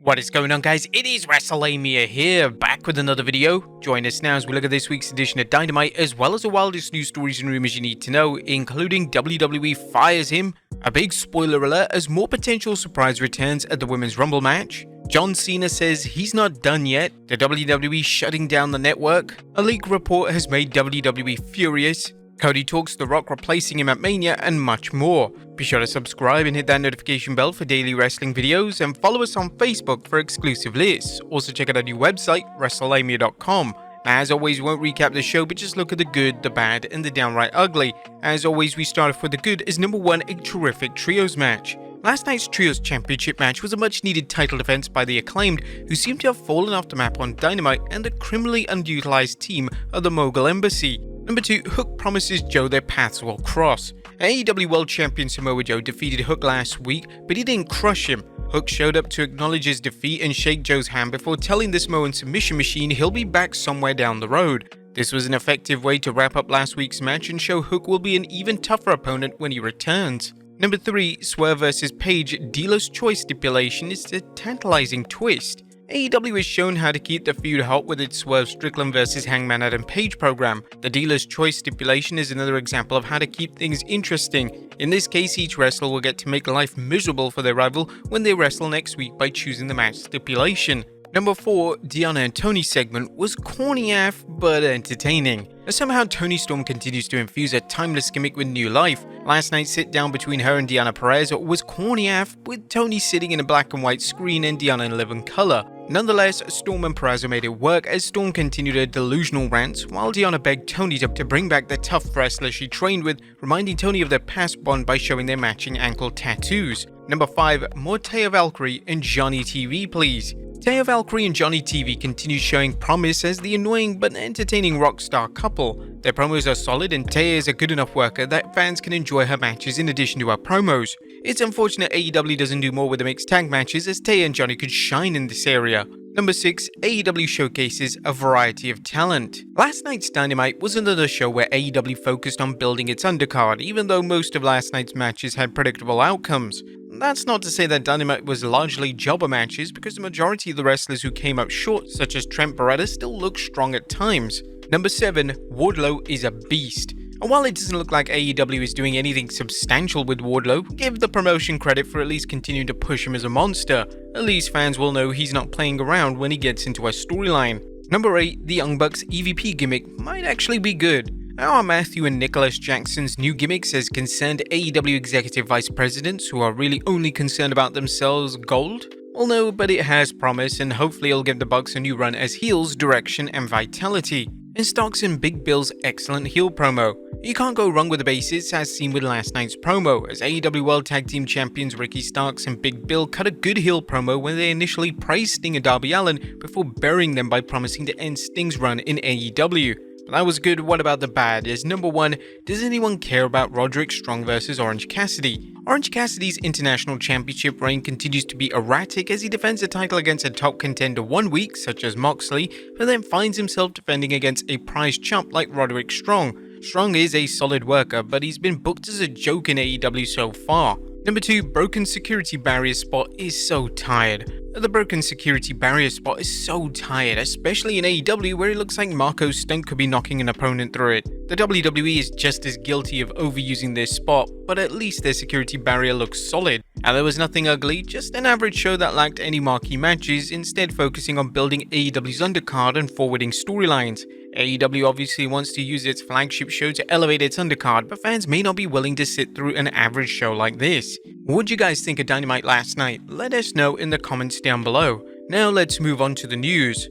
What is going on, guys? It is Wrestlelamia here, back with another video. Join us now as we look at this week's edition of Dynamite, as well as the wildest news stories and rumors you need to know, including WWE Fires Him, a big spoiler alert as more potential surprise returns at the Women's Rumble match, John Cena says he's not done yet, the WWE shutting down the network, a leak report has made WWE furious, Cody talks The Rock replacing him at Mania, and much more. Be sure to subscribe and hit that notification bell for daily wrestling videos, and follow us on Facebook for exclusive lists. Also check out our new website, Wrestlelamia.com. As always, we won't recap the show, but just look at the good, the bad, and the downright ugly. As always, we start off with the good as number 1, a terrific trios match. Last night's Trios Championship match was a much needed title defense by the Acclaimed, who seem to have fallen off the map on Dynamite, and the criminally underutilized team of the Mogul Embassy. Number 2, Hook promises Joe their paths will cross. AEW World Champion Samoa Joe defeated Hook last week, but he didn't crush him. Hook showed up to acknowledge his defeat and shake Joe's hand before telling the Samoan submission machine he'll be back somewhere down the road. This was an effective way to wrap up last week's match and show Hook will be an even tougher opponent when he returns. Number 3, Swerve vs. Page Dealer's Choice stipulation is a tantalizing twist. AEW has shown how to keep the feud hot with its Swerve Strickland vs. Hangman Adam Page program. The Dealer's Choice stipulation is another example of how to keep things interesting. In this case, each wrestler will get to make life miserable for their rival when they wrestle next week by choosing the match stipulation. Number 4, Deonna and Tony segment was corny AF but entertaining. As somehow Toni Storm continues to infuse a timeless gimmick with new life. Last night's sit down between her and Deonna Perez was corny AF, with Tony sitting in a black and white screen and Deonna in living color. Nonetheless, Storm and Perez made it work as Storm continued her delusional rants while Deonna begged Tony to bring back the tough wrestler she trained with, reminding Tony of their past bond by showing their matching ankle tattoos. Number 5, more Taya Valkyrie and Johnny TV please. Taya Valkyrie and Johnny TV continue showing promise as the annoying but entertaining rock star couple. Their promos are solid and Taya is a good enough worker that fans can enjoy her matches in addition to her promos. It's unfortunate AEW doesn't do more with the mixed tag matches as Taya and Johnny could shine in this area. Number 6, AEW showcases a variety of talent. Last night's Dynamite was another show where AEW focused on building its undercard, even though most of last night's matches had predictable outcomes. That's not to say that Dynamite was largely jobber matches, because the majority of the wrestlers who came up short, such as Trent Beretta, still look strong at times. Number 7, Wardlow is a beast. And while it doesn't look like AEW is doing anything substantial with Wardlow, give the promotion credit for at least continuing to push him as a monster. At least fans will know he's not playing around when he gets into a storyline. Number 8, the Young Bucks EVP gimmick might actually be good. Are Matthew and Nicholas Jackson's new gimmicks as concerned AEW executive vice presidents who are really only concerned about themselves gold? Well, no, but it has promise, and hopefully it'll give the Bucks a new run as heels, direction, and vitality. And Starks and Big Bill's excellent heel promo. You can't go wrong with the basis, as seen with last night's promo, as AEW World Tag Team Champions Ricky Starks and Big Bill cut a good heel promo when they initially praised Sting and Darby Allin before burying them by promising to end Sting's run in AEW. But that was good. What about the bad? As number 1, does anyone care about Roderick Strong vs. Orange Cassidy? Orange Cassidy's international championship reign continues to be erratic as he defends the title against a top contender one week, such as Moxley, but then finds himself defending against a prize chump like Roderick Strong. Strong is a solid worker, but he's been booked as a joke in AEW so far. Number 2, broken security barrier spot is so tired. The broken security barrier spot is so tired, especially in AEW where it looks like Marco Stunt could be knocking an opponent through it. The WWE is just as guilty of overusing this spot, but at least their security barrier looks solid. And there was nothing ugly, just an average show that lacked any marquee matches, instead focusing on building AEW's undercard and forwarding storylines. AEW obviously wants to use its flagship show to elevate its undercard, but fans may not be willing to sit through an average show like this. What did you guys think of Dynamite last night? Let us know in the comments down below. Now let's move on to the news.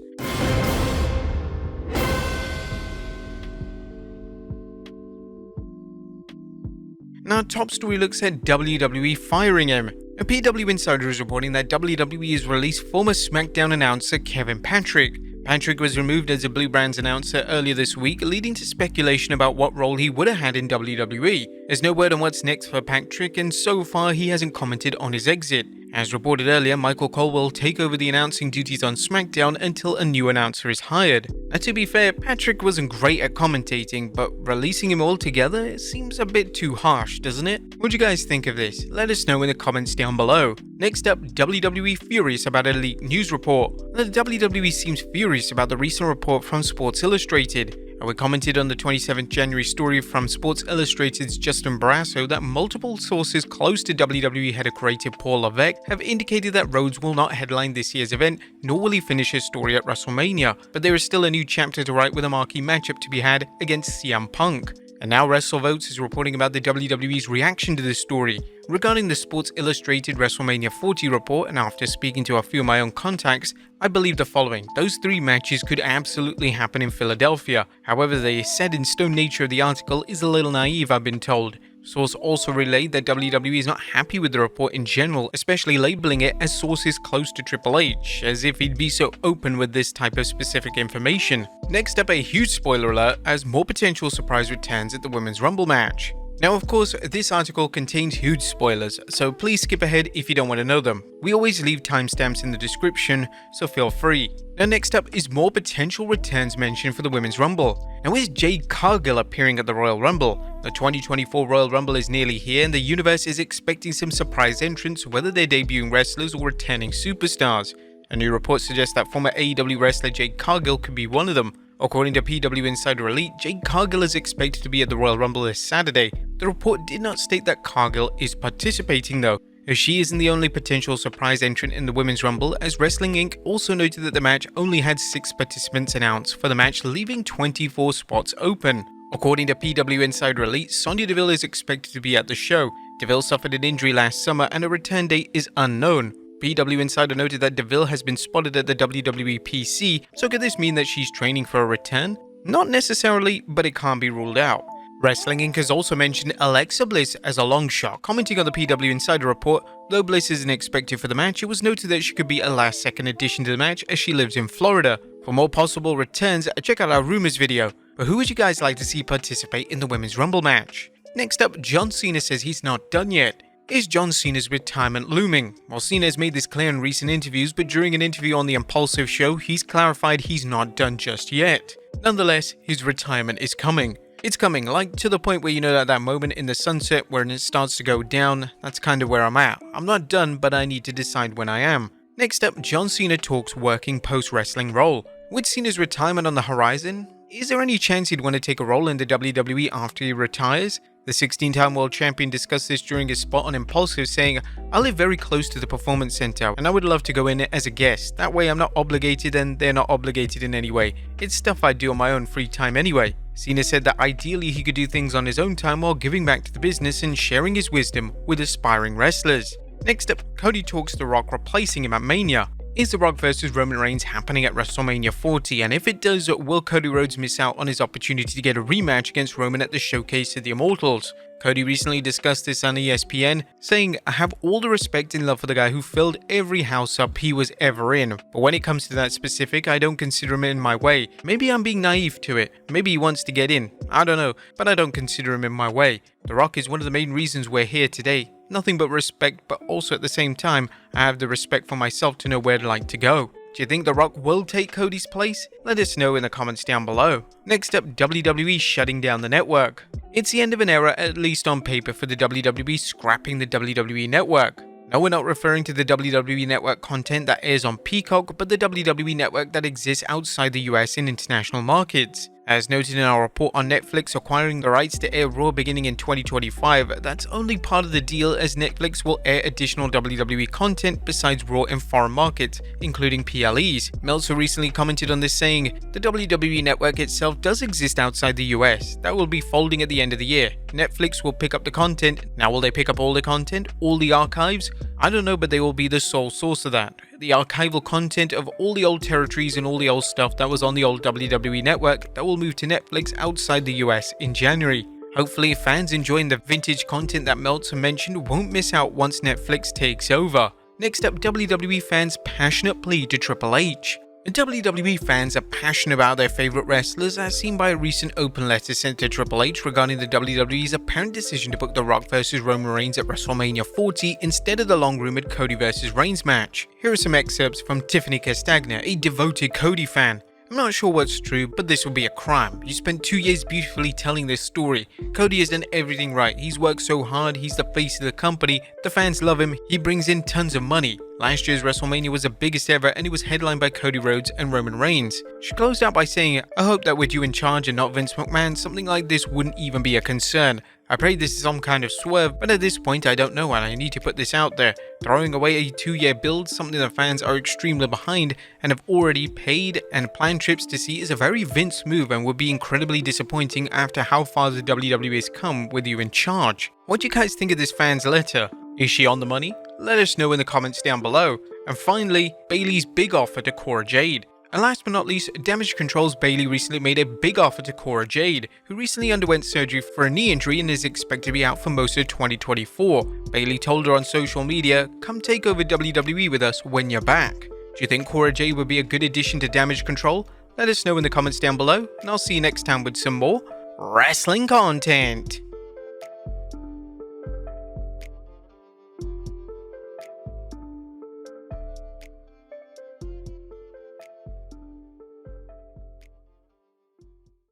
Now, top story looks at WWE firing him. A PW insider is reporting that WWE has released former SmackDown announcer Kevin Patrick. Patrick was removed as a Blue Brands announcer earlier this week, leading to speculation about what role he would have had in WWE. There's no word on what's next for Patrick, and so far he hasn't commented on his exit. As reported earlier, Michael Cole will take over the announcing duties on SmackDown until a new announcer is hired. Now, to be fair, Patrick wasn't great at commentating, but releasing him altogether seems a bit too harsh, doesn't it? What do you guys think of this? Let us know in the comments down below. Next up, WWE furious about Elite News report. The WWE seems furious about the recent report from Sports Illustrated. We commented on the 27th January story from Sports Illustrated's Justin Barrasso that multiple sources close to WWE head of creative Paul Levesque have indicated that Rhodes will not headline this year's event, nor will he finish his story at WrestleMania. But there is still a new chapter to write with a marquee matchup to be had against CM Punk. And now WrestleVotes is reporting about the WWE's reaction to this story. Regarding the Sports Illustrated WrestleMania 40 report, and after speaking to a few of my own contacts, I believe the following. Those 3 matches could absolutely happen in Philadelphia. However, the set-in-stone nature of the article is a little naive, I've been told. Source also relayed that WWE is not happy with the report in general, especially labeling it as sources close to Triple H, as if he'd be so open with this type of specific information. Next up, a huge spoiler alert as more potential surprise returns at the Women's Rumble match. Now, of course, this article contains huge spoilers, so please skip ahead if you don't want to know them. We always leave timestamps in the description, so feel free. Now, next up is more potential returns mentioned for the Women's Rumble. Now, is Jade Cargill appearing at the Royal Rumble? The 2024 Royal Rumble is nearly here, and the universe is expecting some surprise entrants, whether they're debuting wrestlers or returning superstars. A new report suggests that former AEW wrestler Jade Cargill could be one of them. According to PW Insider Elite, Jade Cargill is expected to be at the Royal Rumble this Saturday. The report did not state that Cargill is participating though, as she isn't the only potential surprise entrant in the Women's Rumble, as Wrestling Inc. also noted that the match only had 6 participants announced for the match, leaving 24 spots open. According to PW Insider Elite, Sonya Deville is expected to be at the show. Deville suffered an injury last summer and a return date is unknown. PW Insider noted that Deville has been spotted at the WWE PC, so could this mean that she's training for a return? Not necessarily, but it can't be ruled out. Wrestling Inc. has also mentioned Alexa Bliss as a long shot. Commenting on the PW Insider report, though Bliss isn't expected for the match, it was noted that she could be a last-second addition to the match as she lives in Florida. For more possible returns, check out our Rumors video. But who would you guys like to see participate in the Women's Rumble match? Next up, John Cena says he's not done yet. Is John Cena's retirement looming? Well, Cena has made this clear in recent interviews, but during an interview on the Impulsive show, he's clarified he's not done just yet. Nonetheless, his retirement is coming. It's coming, like to the point where you know that moment in the sunset where it starts to go down. That's kind of where I'm at. I'm not done, but I need to decide when I am. Next up, John Cena talks working post-wrestling role. With Cena's retirement on the horizon, is there any chance he'd want to take a role in the WWE after he retires? The 16-time world champion discussed this during his spot on Impulsive, saying, "I live very close to the Performance Center and I would love to go in as a guest. That way I'm not obligated and they're not obligated in any way. It's stuff I do on my own free time anyway." Cena said that ideally he could do things on his own time while giving back to the business and sharing his wisdom with aspiring wrestlers. Next up, Cody talks The Rock replacing him at Mania. Is The Rock vs Roman Reigns happening at WrestleMania 40, and if it does, will Cody Rhodes miss out on his opportunity to get a rematch against Roman at the Showcase of the Immortals? Cody recently discussed this on ESPN, saying, "I have all the respect and love for the guy who filled every house up he was ever in, but when it comes to that specific, I don't consider him in my way. Maybe I'm being naive to it. Maybe he wants to get in. I don't know, but I don't consider him in my way. The Rock is one of the main reasons we're here today. Nothing but respect, but also at the same time, I have the respect for myself to know where I'd like to go." Do you think The Rock will take Cody's place? Let us know in the comments down below. Next up, WWE shutting down the network. It's the end of an era, at least on paper, for the WWE scrapping the WWE network. No, we're not referring to the WWE network content that airs on Peacock, but the WWE network that exists outside the US in international markets. As noted in our report on Netflix acquiring the rights to air Raw beginning in 2025, that's only part of the deal, as Netflix will air additional WWE content besides Raw in foreign markets, including PLEs. Meltzer recently commented on this, saying, "The WWE network itself does exist outside the US. That will be folding at the end of the year. Netflix will pick up the content. Now, will they pick up all the content? All the archives? I don't know, but they will be the sole source of that. The archival content of all the old territories and all the old stuff that was on the old WWE network that will move to Netflix outside the US in January. Hopefully, fans enjoying the vintage content that Meltzer mentioned won't miss out once Netflix takes over." Next up, WWE fans' passionate plea to Triple H. WWE fans are passionate about their favorite wrestlers, as seen by a recent open letter sent to Triple H regarding the WWE's apparent decision to book The Rock vs Roman Reigns at WrestleMania 40 instead of the long-rumored Cody vs Reigns match. Here are some excerpts from Tiffany Castagna, a devoted Cody fan. I'm not sure what's true, but this would be a crime. You spent 2 years beautifully telling this story. Cody has done everything right. He's worked so hard, he's the face of the company, the fans love him, he brings in tons of money. Last year's WrestleMania was the biggest ever and it was headlined by Cody Rhodes and Roman Reigns. She closed out by saying, "I hope that with you in charge and not Vince McMahon, something like this wouldn't even be a concern. I pray this is some kind of swerve, but at this point I don't know and I need to put this out there. Throwing away a 2-year build, something the fans are extremely behind and have already paid and planned trips to see, is a very Vince move and would be incredibly disappointing after how far the WWE has come with you in charge." What do you guys think of this fan's letter? Is she on the money? Let us know in the comments down below. And finally, Bayley's big offer to Cora Jade. And last but not least, Damage Control's Bayley recently made a big offer to Cora Jade, who recently underwent surgery for a knee injury and is expected to be out for most of 2024. Bayley told her on social media, "Come take over WWE with us when you're back." Do you think Cora Jade would be a good addition to Damage Control? Let us know in the comments down below, and I'll see you next time with some more wrestling content.